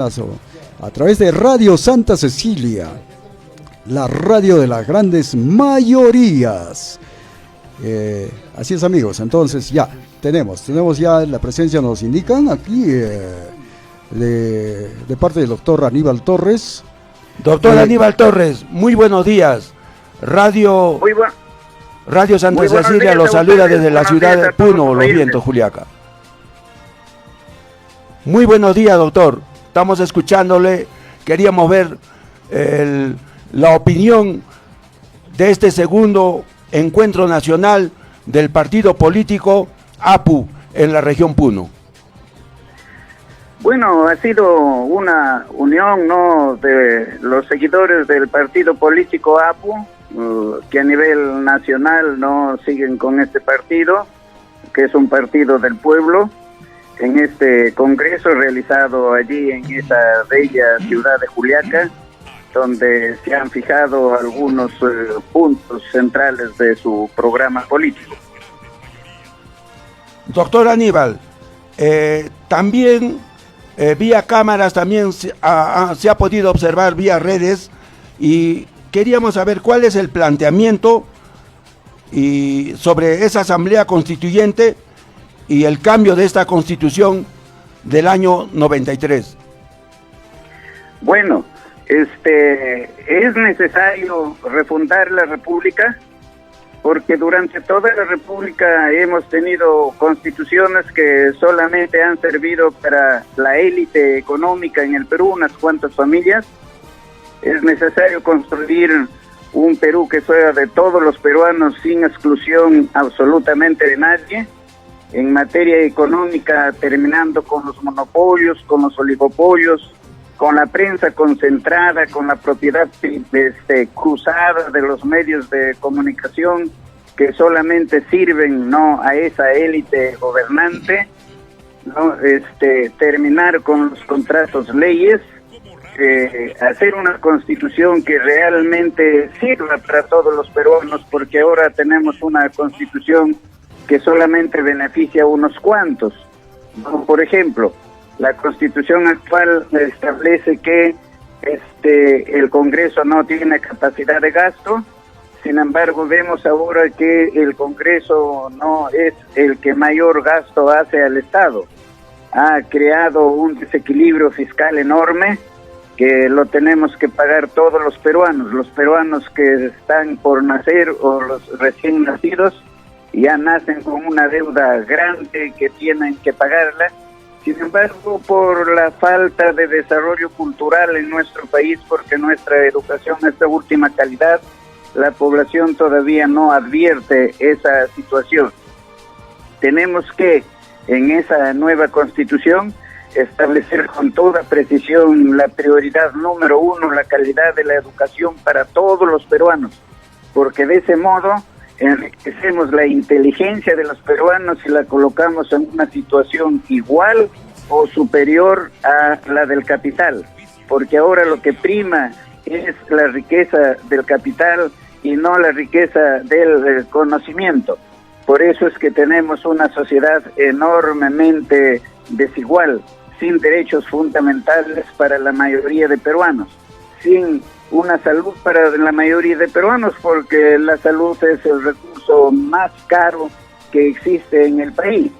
A través de Radio Santa Cecilia, la radio de las grandes mayorías. Así es, amigos, entonces ya tenemos ya la presencia, nos indican aquí de parte del doctor Aníbal Torres. Doctor Aníbal Torres, muy buenos días. Radio Santa Cecilia lo saluda desde la ciudad de Puno, Los Vientos, Juliaca. Muy buenos días, doctor. Estamos escuchándole. Queríamos ver la opinión de este segundo encuentro nacional del partido político APU en la región Puno. Bueno, ha sido una unión, ¿no?, de los seguidores del partido político APU, que a nivel nacional no siguen con este partido, que es un partido del pueblo, en este congreso realizado allí en esa bella ciudad de Juliaca, donde se han fijado algunos puntos centrales de su programa político. Doctor Aníbal, también vía cámaras, también se ha podido observar vía redes, y queríamos saber cuál es el planteamiento y sobre esa asamblea constituyente y el cambio de esta constitución del año 93. Bueno, es necesario refundar la República, porque durante toda la República hemos tenido constituciones que solamente han servido para la élite económica en el Perú, unas cuantas familias. Es necesario construir un Perú que sea de todos los peruanos, sin exclusión absolutamente de nadie. En materia económica, terminando con los monopolios, con los oligopolios, con la prensa concentrada, con la propiedad cruzada de los medios de comunicación que solamente sirven, ¿no?, a esa élite gobernante, ¿no? Terminar con los contratos leyes, hacer una constitución que realmente sirva para todos los peruanos, porque ahora tenemos una constitución que solamente beneficia a unos cuantos, ¿no? Por ejemplo, la Constitución actual establece que el Congreso no tiene capacidad de gasto. Sin embargo, vemos ahora que el Congreso no es el que mayor gasto hace al Estado. Ha creado un desequilibrio fiscal enorme que lo tenemos que pagar todos los peruanos que están por nacer o los recién nacidos ya nacen con una deuda grande que tienen que pagarla. Sin embargo, por la falta de desarrollo cultural en nuestro país, porque nuestra educación es de última calidad, la población todavía no advierte esa situación. Tenemos que, en esa nueva constitución, establecer con toda precisión la prioridad número 1, la calidad de la educación para todos los peruanos, porque de ese modo enriquecemos la inteligencia de los peruanos y la colocamos en una situación igual o superior a la del capital, porque ahora lo que prima es la riqueza del capital y no la riqueza del conocimiento. Por eso es que tenemos una sociedad enormemente desigual, sin derechos fundamentales para la mayoría de peruanos, sin una salud para la mayoría de peruanos, porque la salud es el recurso más caro que existe en el país.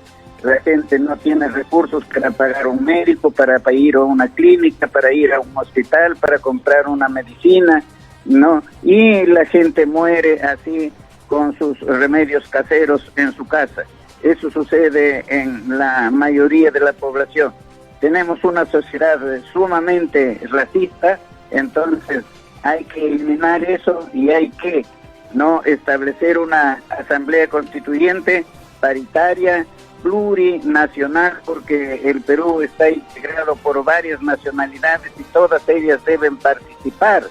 La gente no tiene recursos para pagar un médico, para ir a una clínica, para ir a un hospital, para comprar una medicina, ¿no? Y la gente muere así con sus remedios caseros en su casa. Eso sucede en la mayoría de la población. Tenemos una sociedad sumamente racista, entonces hay que eliminar eso y hay que no establecer una asamblea constituyente paritaria, plurinacional, porque el Perú está integrado por varias nacionalidades y todas ellas deben participar,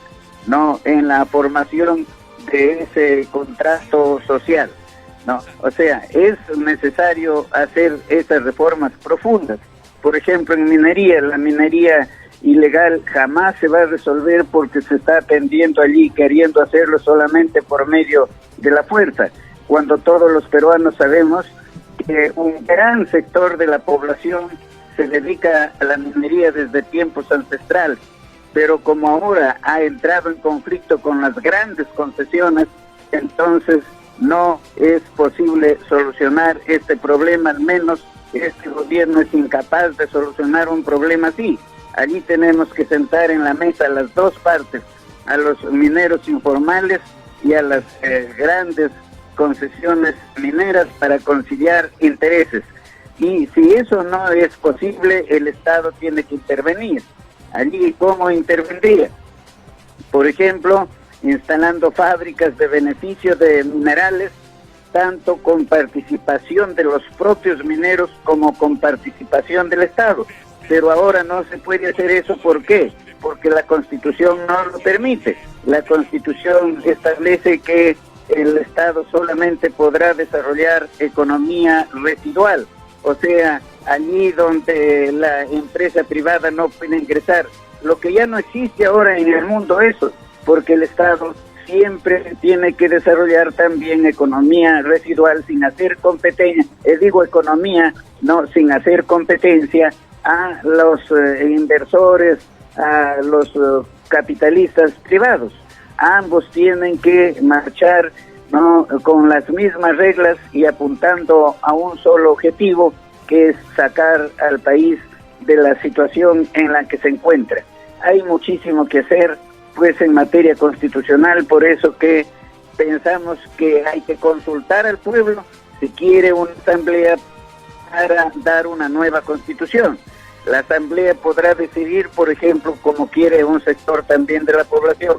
¿no?, en la formación de ese contrato social, ¿no? O sea, es necesario hacer esas reformas profundas. Por ejemplo, en minería, la minería ilegal jamás se va a resolver porque se está atendiendo allí, queriendo hacerlo solamente por medio de la fuerza, cuando todos los peruanos sabemos que un gran sector de la población se dedica a la minería desde tiempos ancestrales, pero como ahora ha entrado en conflicto con las grandes concesiones, entonces no es posible solucionar este problema, al menos este gobierno es incapaz de solucionar un problema así. Allí tenemos que sentar en la mesa las dos partes, a los mineros informales y a las grandes concesiones mineras, para conciliar intereses. Y si eso no es posible, el Estado tiene que intervenir. Allí, ¿cómo intervendría? Por ejemplo, instalando fábricas de beneficio de minerales, tanto con participación de los propios mineros como con participación del Estado. Pero ahora no se puede hacer eso. ¿Por qué? Porque la Constitución no lo permite. La Constitución establece que el Estado solamente podrá desarrollar economía residual, o sea, allí donde la empresa privada no puede ingresar. Lo que ya no existe ahora en el mundo eso, porque el Estado siempre tiene que desarrollar también economía residual sin hacer competencia, digo economía, no, sin hacer competencia a los inversores, a los capitalistas privados. Ambos tienen que marchar, ¿no?, con las mismas reglas y apuntando a un solo objetivo, que es sacar al país de la situación en la que se encuentra. Hay muchísimo que hacer, pues, en materia constitucional, por eso que pensamos que hay que consultar al pueblo si quiere una asamblea para dar una nueva constitución. La asamblea podrá decidir, por ejemplo, como quiere un sector también de la población,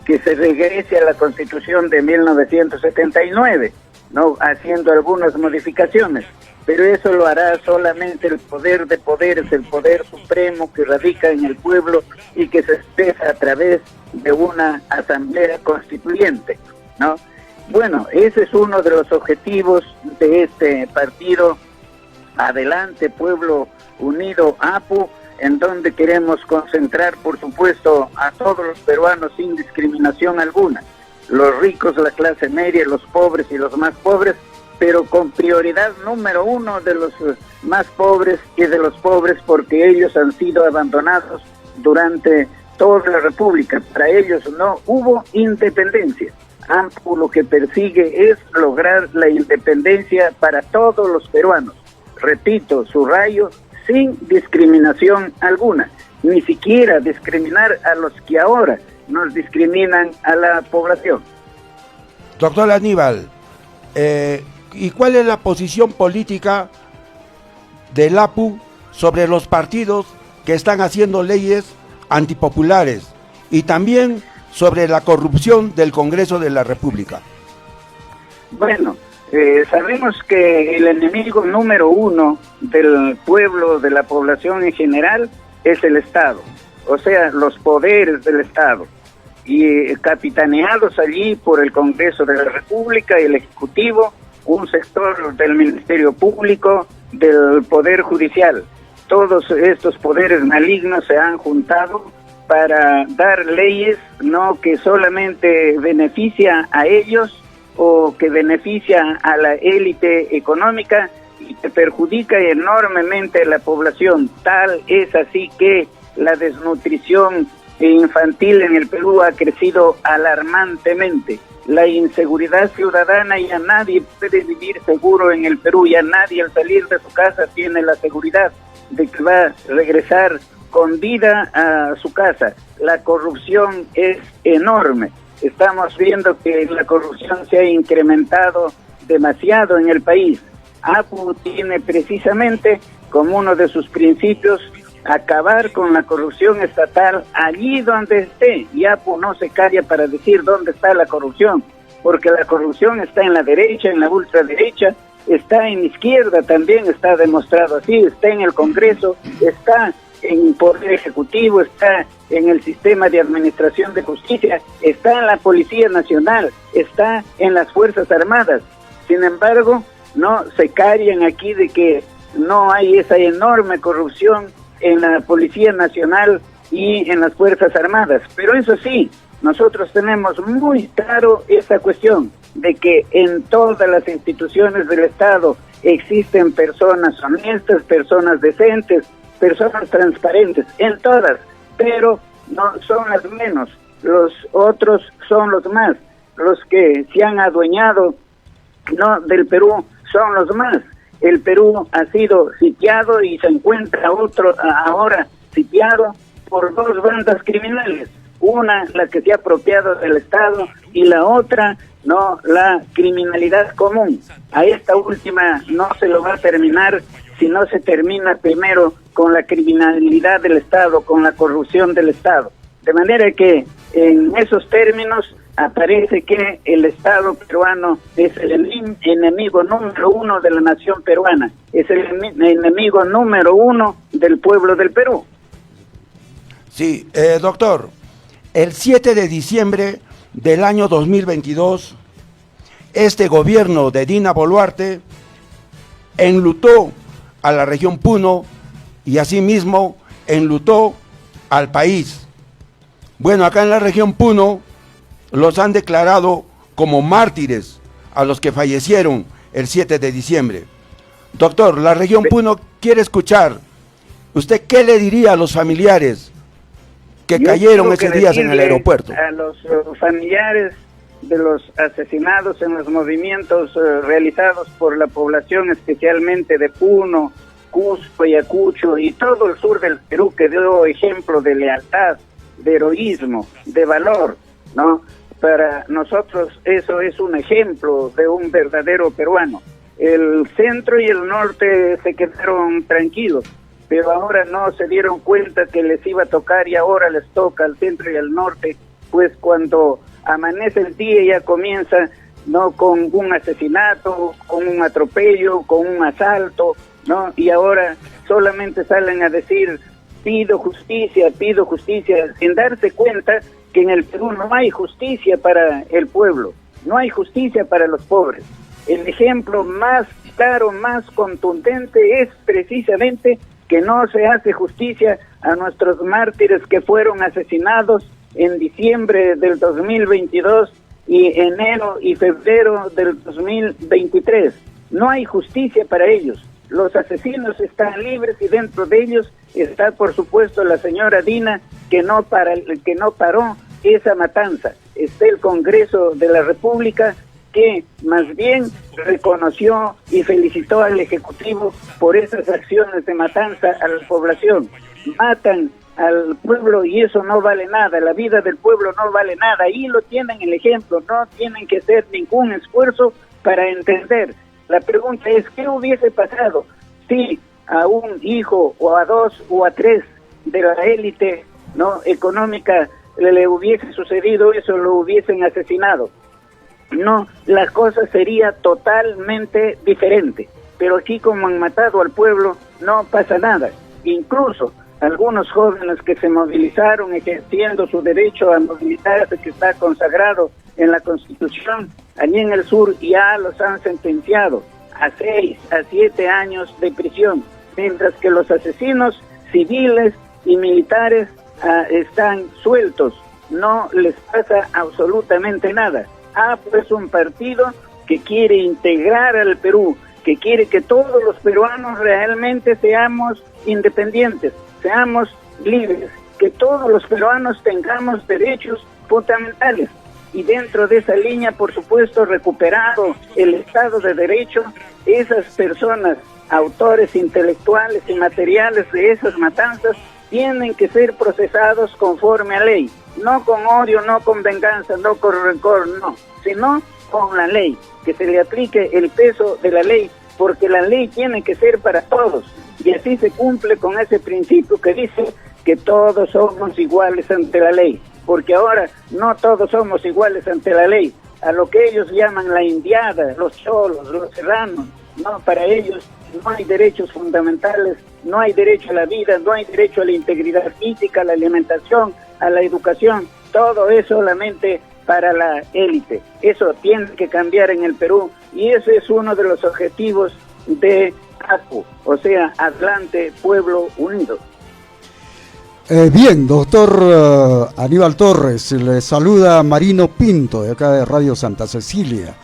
que se regrese a la Constitución de 1979, ¿no?, haciendo algunas modificaciones, pero eso lo hará solamente el poder de poderes, el poder supremo que radica en el pueblo y que se expresa a través de una asamblea constituyente, ¿no? Bueno, ese es uno de los objetivos de este partido Adelante Pueblo Unido, APU, en donde queremos concentrar, por supuesto, a todos los peruanos sin discriminación alguna, los ricos, la clase media, los pobres y los más pobres, pero con prioridad número uno de los más pobres y de los pobres, porque ellos han sido abandonados durante toda la República. Para ellos no hubo independencia. AMPU lo que persigue es lograr la independencia para todos los peruanos. Repito, subrayo, sin discriminación alguna, ni siquiera discriminar a los que ahora nos discriminan a la población. Doctor Aníbal, ¿y cuál es la posición política del APU sobre los partidos que están haciendo leyes antipopulares y también sobre la corrupción del Congreso de la República? Bueno, sabemos que el enemigo número uno del pueblo, de la población en general, es el Estado, o sea, los poderes del Estado, y capitaneados allí por el Congreso de la República y el Ejecutivo, un sector del Ministerio Público, del Poder Judicial. Todos estos poderes malignos se han juntado para dar leyes, no que solamente beneficia a ellos o que beneficia a la élite económica y que perjudica enormemente a la población. Tal es así que la desnutrición infantil en el Perú ha crecido alarmantemente. La inseguridad ciudadana, ya nadie puede vivir seguro en el Perú, ya nadie al salir de su casa tiene la seguridad de que va a regresar con vida a su casa. La corrupción es enorme. Estamos viendo que la corrupción se ha incrementado demasiado en el país. APU tiene precisamente como uno de sus principios acabar con la corrupción estatal allí donde esté, y APU no se calla para decir dónde está la corrupción, porque la corrupción está en la derecha, en la ultraderecha, está en izquierda, también está demostrado así, está en el Congreso, está en el Poder Ejecutivo, está en el sistema de administración de justicia, está en la Policía Nacional, está en las Fuerzas Armadas. Sin embargo, no se callan aquí de que no hay esa enorme corrupción en la Policía Nacional y en las Fuerzas Armadas. Pero eso sí, nosotros tenemos muy claro esa cuestión de que en todas las instituciones del Estado existen personas honestas, personas decentes, personas transparentes, en todas, pero no son las menos, los otros son los más, los que se han adueñado no del Perú son los más. El Perú ha sido sitiado y se encuentra ahora sitiado por dos bandas criminales, una la que se ha apropiado del Estado y la otra no, la criminalidad común. A esta última no se lo va a terminar si no se termina primero con la criminalidad del Estado, con la corrupción del Estado. De manera que en esos términos aparece que el Estado peruano es el enemigo número uno de la nación peruana, es el enemigo número uno del pueblo del Perú. Sí, doctor, el 7 de diciembre del año 2022, este gobierno de Dina Boluarte enlutó a la región Puno y asimismo enlutó al país. Bueno, acá en la región Puno los han declarado como mártires a los que fallecieron el 7 de diciembre. Doctor, la región Puno quiere escuchar, ¿usted qué le diría a los familiares que cayeron ese día en el aeropuerto? A los familiares de los asesinados en los movimientos realizados por la población, especialmente de Puno, Cusco, Ayacucho y todo el sur del Perú, que dio ejemplo de lealtad, de heroísmo, de valor, ¿no? Para nosotros eso es un ejemplo de un verdadero peruano. El centro y el norte se quedaron tranquilos, pero ahora no se dieron cuenta que les iba a tocar y ahora les toca al centro y al norte, pues cuando amanece el día ya comienza, ¿no?, con un asesinato, con un atropello, con un asalto, ¿no? Y ahora solamente salen a decir pido justicia, sin darse cuenta que en el Perú no hay justicia para el pueblo, no hay justicia para los pobres. El ejemplo más claro, más contundente es precisamente que no se hace justicia a nuestros mártires que fueron asesinados en diciembre del 2022 y enero y febrero del 2023. No hay justicia para ellos. Los asesinos están libres y dentro de ellos está, por supuesto, la señora Dina, que no paró esa matanza. Está el Congreso de la República, que más bien reconoció y felicitó al Ejecutivo por esas acciones de matanza a la población. Matan al pueblo y eso no vale nada, la vida del pueblo no vale nada. Ahí lo tienen el ejemplo, no tienen que hacer ningún esfuerzo para entender. La pregunta es, ¿qué hubiese pasado si a un hijo o a dos o a tres de la élite no económica le hubiese sucedido eso, lo hubiesen asesinado? No, la cosa sería totalmente diferente. Pero aquí, como han matado al pueblo, no pasa nada. Incluso algunos jóvenes que se movilizaron ejerciendo su derecho a movilizarse, que está consagrado en la Constitución, allí en el sur ya los han sentenciado a 6 a 7 años de prisión, mientras que los asesinos civiles y militares están sueltos, no les pasa absolutamente nada. Pues un partido que quiere integrar al Perú, que quiere que todos los peruanos realmente seamos independientes, seamos libres, que todos los peruanos tengamos derechos fundamentales. Y dentro de esa línea, por supuesto, recuperado el Estado de Derecho, esas personas, autores intelectuales y materiales de esas matanzas, tienen que ser procesados conforme a ley, no con odio, no con venganza, no con rencor, no, sino con la ley, que se le aplique el peso de la ley, porque la ley tiene que ser para todos, y así se cumple con ese principio que dice que todos somos iguales ante la ley, porque ahora no todos somos iguales ante la ley. A lo que ellos llaman la indiada, los cholos, los serranos, no, para ellos no hay derechos fundamentales, no hay derecho a la vida, no hay derecho a la integridad física, a la alimentación, a la educación, todo es solamente para la élite. Eso tiene que cambiar en el Perú y ese es uno de los objetivos de APU, o sea, Atlante Pueblo Unido. Bien, doctor Aníbal Torres, le saluda Marino Pinto de acá de Radio Santa Cecilia.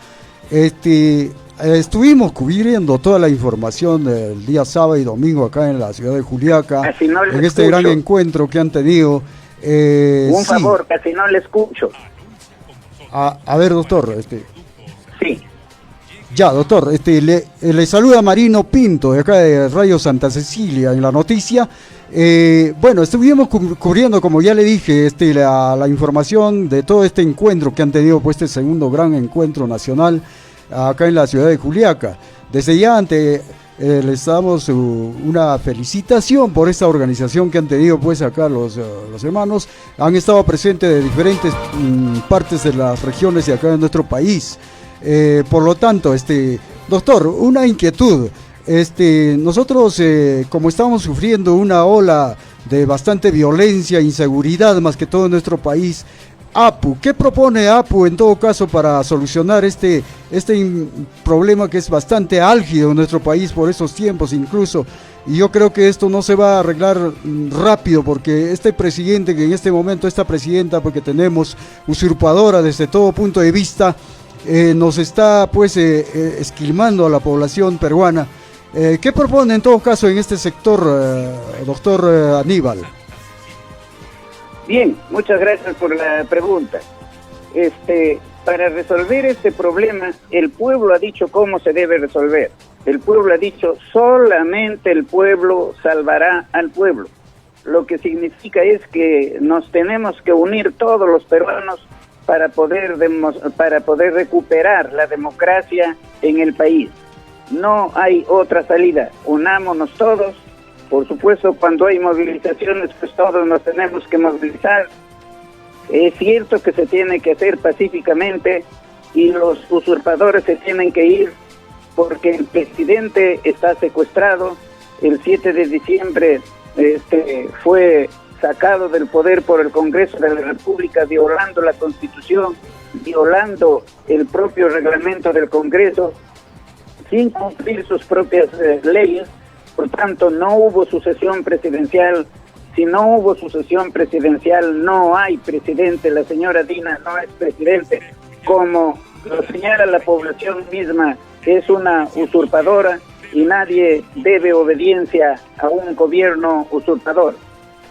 estuvimos cubriendo toda la información del día sábado y domingo acá en la ciudad de Juliaca, Casi no le en este escucho. gran encuentro que han tenido. Un Sí. favor, casi no le escucho. A ver, doctor, Sí. ya, doctor, le saluda Marino Pinto de acá de Radio Santa Cecilia en la noticia. Bueno, estuvimos cubriendo, como ya le dije, la información de todo este encuentro que han tenido, pues este segundo gran encuentro nacional acá en la ciudad de Juliaca. Desde ya les damos una felicitación por esta organización que han tenido pues acá los hermanos. Han estado presentes de diferentes partes de las regiones de acá de nuestro país. Por lo tanto, doctor, una inquietud. Nosotros, como estamos sufriendo una ola de bastante violencia, inseguridad, más que todo en nuestro país, APU, ¿qué propone APU en todo caso para solucionar este problema que es bastante álgido en nuestro país por esos tiempos incluso? Y yo creo que esto no se va a arreglar rápido, porque este presidente, que en este momento esta presidenta, porque tenemos usurpadora desde todo punto de vista, nos está pues esquilmando a la población peruana. ¿Qué propone en todo caso en este sector, doctor Aníbal? Bien, muchas gracias por la pregunta. Para resolver este problema, el pueblo ha dicho cómo se debe resolver. El pueblo ha dicho, solamente el pueblo salvará al pueblo. Lo que significa es que nos tenemos que unir todos los peruanos para poder recuperar la democracia en el país. No hay otra salida. Unámonos todos. Por supuesto, cuando hay movilizaciones, pues todos nos tenemos que movilizar. Es cierto que se tiene que hacer pacíficamente y los usurpadores se tienen que ir porque el presidente está secuestrado. El 7 de diciembre fue sacado del poder por el Congreso de la República, violando la Constitución, violando el propio reglamento del Congreso, sin cumplir sus propias leyes. Por tanto, no hubo sucesión presidencial. Si no hubo sucesión presidencial, no hay presidente. La señora Dina no es presidente. Como lo señala la población misma, es una usurpadora y nadie debe obediencia a un gobierno usurpador.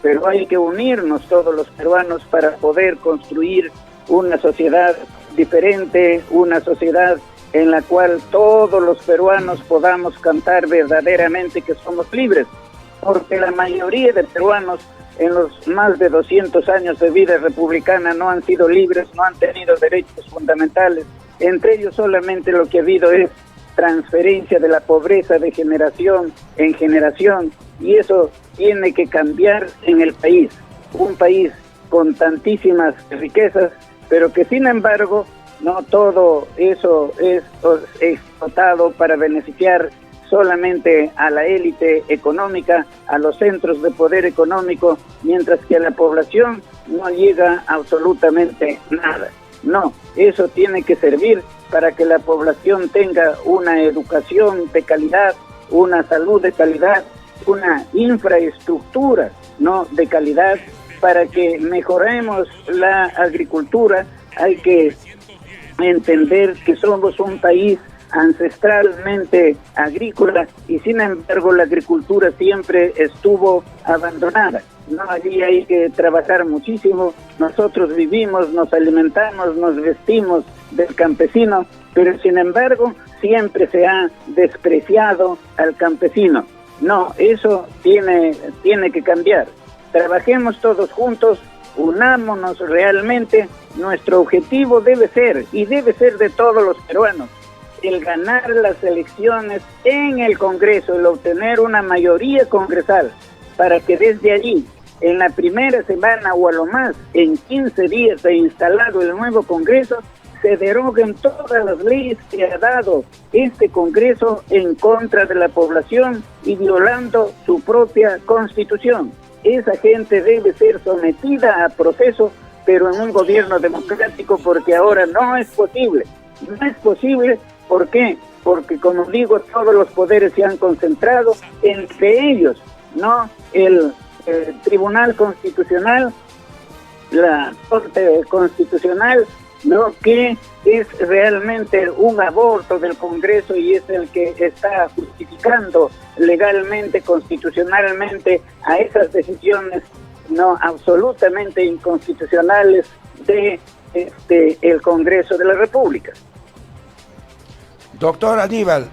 Pero hay que unirnos todos los peruanos para poder construir una sociedad diferente, una sociedad en la cual todos los peruanos podamos cantar verdaderamente que somos libres, porque la mayoría de peruanos en los más de 200 años de vida republicana no han sido libres, no han tenido derechos fundamentales. Entre ellos solamente lo que ha habido es transferencia de la pobreza de generación en generación, y eso tiene que cambiar en el país, un país con tantísimas riquezas, pero que sin embargo no todo eso es explotado para beneficiar solamente a la élite económica, a los centros de poder económico, mientras que a la población no llega absolutamente nada. No, eso tiene que servir para que la población tenga una educación de calidad, una salud de calidad, una infraestructura, ¿no?, de calidad, para que mejoremos la agricultura. Hay que entender que somos un país ancestralmente agrícola y sin embargo la agricultura siempre estuvo abandonada. No, allí hay que trabajar muchísimo. Nosotros vivimos, nos alimentamos, nos vestimos del campesino, pero sin embargo siempre se ha despreciado al campesino. No, eso tiene que cambiar. Trabajemos todos juntos, unámonos realmente. Nuestro objetivo debe ser, y debe ser de todos los peruanos, el ganar las elecciones en el Congreso, el obtener una mayoría congresal, para que desde allí, en la primera semana o a lo más, en 15 días de instalado el nuevo Congreso, se deroguen todas las leyes que ha dado este Congreso en contra de la población y violando su propia Constitución. Esa gente debe ser sometida a proceso, pero en un gobierno democrático, porque ahora no es posible. No es posible, ¿por qué? Porque, como digo, todos los poderes se han concentrado entre ellos, ¿no? El Tribunal Constitucional, la Corte Constitucional ¿no? Que es realmente un aborto del Congreso y es el que está justificando legalmente, constitucionalmente, a esas decisiones no absolutamente inconstitucionales de el Congreso de la República. Doctor Aníbal,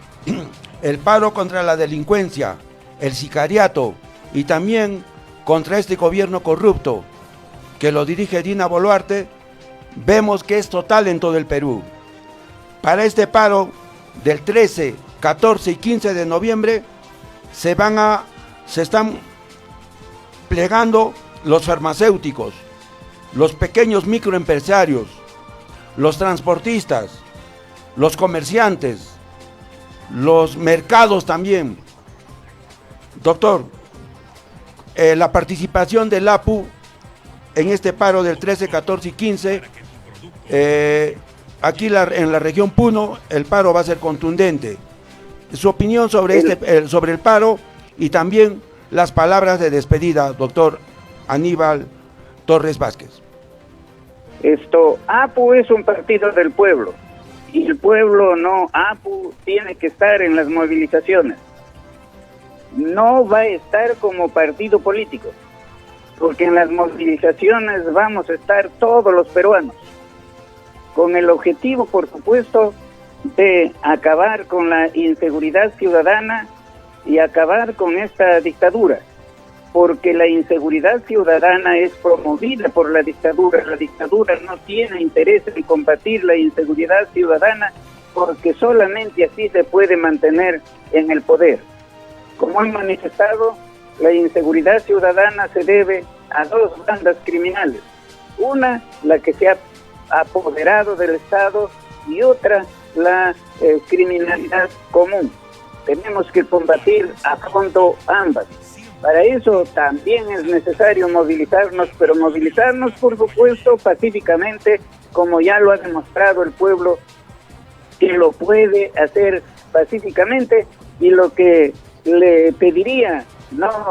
el paro contra la delincuencia, el sicariato y también contra este gobierno corrupto que lo dirige Dina Boluarte, vemos que es total en todo el Perú. Para este paro del 13, 14 y 15 de noviembre se están plegando los farmacéuticos, los pequeños microempresarios, los transportistas, los comerciantes, los mercados también. Doctor, la participación del APU en este paro del 13, 14 y 15, aquí en la región Puno el paro va a ser contundente. Su opinión sobre sobre el paro y también las palabras de despedida, doctor Aníbal Torres Vázquez. APU es un partido del pueblo y el pueblo APU tiene que estar en las movilizaciones. No va a estar como partido político, porque en las movilizaciones vamos a estar todos los peruanos, con el objetivo, por supuesto, de acabar con la inseguridad ciudadana y acabar con esta dictadura, porque la inseguridad ciudadana es promovida por la dictadura no tiene interés en combatir la inseguridad ciudadana, porque solamente así se puede mantener en el poder. Como han manifestado, la inseguridad ciudadana se debe a dos bandas criminales. Una, la que se ha apoderado del Estado, y otra, la criminalidad común. Tenemos que combatir a fondo ambas. Para eso también es necesario movilizarnos, pero movilizarnos, por supuesto, pacíficamente, como ya lo ha demostrado el pueblo, que lo puede hacer pacíficamente, y lo que le pediría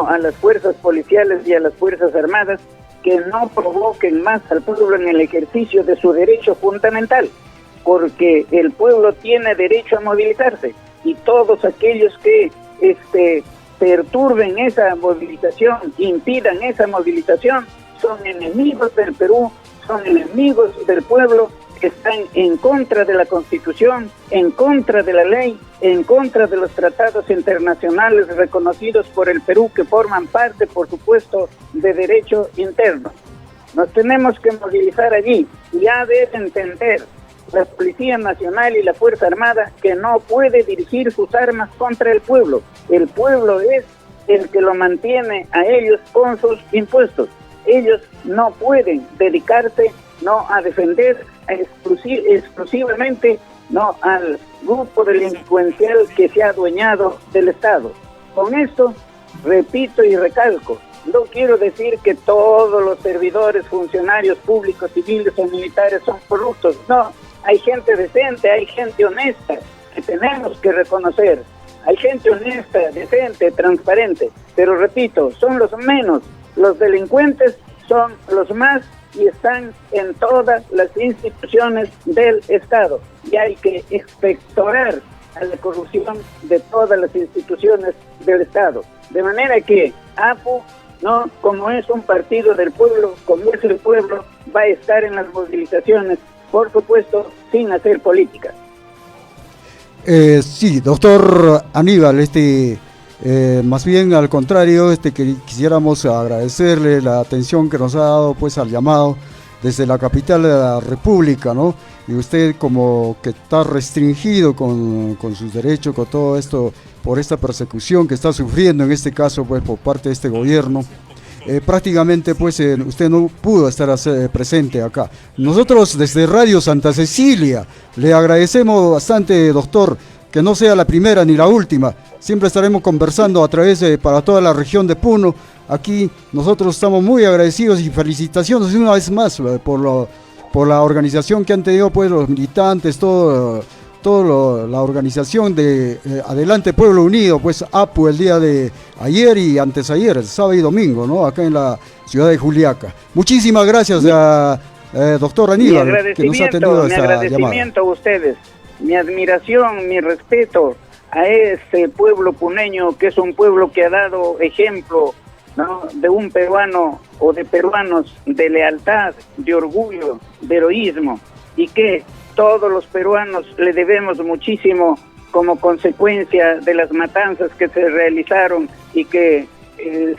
a las fuerzas policiales y a las fuerzas armadas, que no provoquen más al pueblo en el ejercicio de su derecho fundamental, porque el pueblo tiene derecho a movilizarse, y todos aquellos que perturben esa movilización, impidan esa movilización, son enemigos del Perú, son enemigos del pueblo, están en contra de la Constitución, en contra de la ley, en contra de los tratados internacionales reconocidos por el Perú, que forman parte, por supuesto, de derecho interno. Nos tenemos que movilizar allí, y ha de entender la Policía Nacional y la Fuerza Armada que no puede dirigir sus armas contra el pueblo. El pueblo es el que lo mantiene a ellos con sus impuestos. Ellos no pueden dedicarse a defender exclusivamente al grupo delincuencial que se ha adueñado del Estado. Con esto, repito y recalco, no quiero decir que todos los servidores, funcionarios públicos, civiles o militares son corruptos. No, hay gente decente, hay gente honesta que tenemos que reconocer. Hay gente honesta, decente, transparente, pero repito, son los menos. Los delincuentes son los más y están en todas las instituciones del Estado, y hay que expectorar a la corrupción de todas las instituciones del Estado. De manera que APU, como es un partido del pueblo, como es el pueblo, va a estar en las movilizaciones, por supuesto, sin hacer política. Sí, doctor Aníbal, más bien al contrario, que quisiéramos agradecerle la atención que nos ha dado pues al llamado desde la capital de la República, ¿no? Y usted como que está restringido con sus derechos, con todo esto, por esta persecución que está sufriendo en este caso pues por parte de este gobierno. Prácticamente pues usted no pudo estar presente acá. Nosotros desde Radio Santa Cecilia le agradecemos bastante, doctor, que no sea la primera ni la última. Siempre estaremos conversando a través para toda la región de Puno. Aquí nosotros estamos muy agradecidos y felicitaciones una vez más por la organización que han tenido pues los militantes, la organización de Adelante Pueblo Unido, pues APU, el día de ayer y antesayer, el sábado y domingo, ¿no? Acá en la ciudad de Juliaca. Muchísimas gracias, Doctor Mi Aníbal, que nos ha atendido mi esta llamada. agradecimiento a ustedes, mi admiración, mi respeto a ese pueblo puneño, que es un pueblo que ha dado ejemplo, ¿no?, de un peruano o de peruanos de lealtad, de orgullo, de heroísmo, y que todos los peruanos le debemos muchísimo como consecuencia de las matanzas que se realizaron y que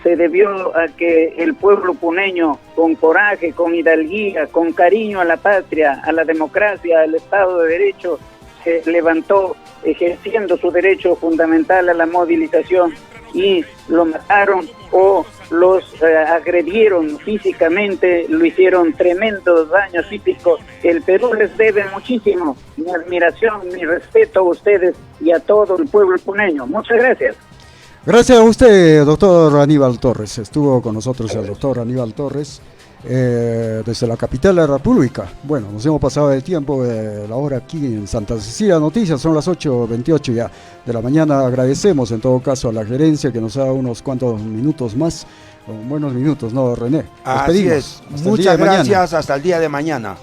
se debió a que el pueblo puneño, con coraje, con hidalguía, con cariño a la patria, a la democracia, al Estado de Derecho, se levantó ejerciendo su derecho fundamental a la movilización, y lo mataron o los agredieron físicamente, lo hicieron tremendos daños físicos. El Perú les debe muchísimo. Mi admiración, mi respeto a ustedes y a todo el pueblo puneño. Muchas gracias. Gracias a usted, doctor Aníbal Torres. Estuvo con nosotros el doctor Aníbal Torres desde la capital de la República. Bueno, nos hemos pasado el tiempo de la hora aquí en Santa Cecilia Noticias, son las 8:28 ya de la mañana. Agradecemos en todo caso a la gerencia que nos da unos cuantos minutos más, buenos minutos, ¿no, René? Así es. Muchas gracias, hasta el día de mañana.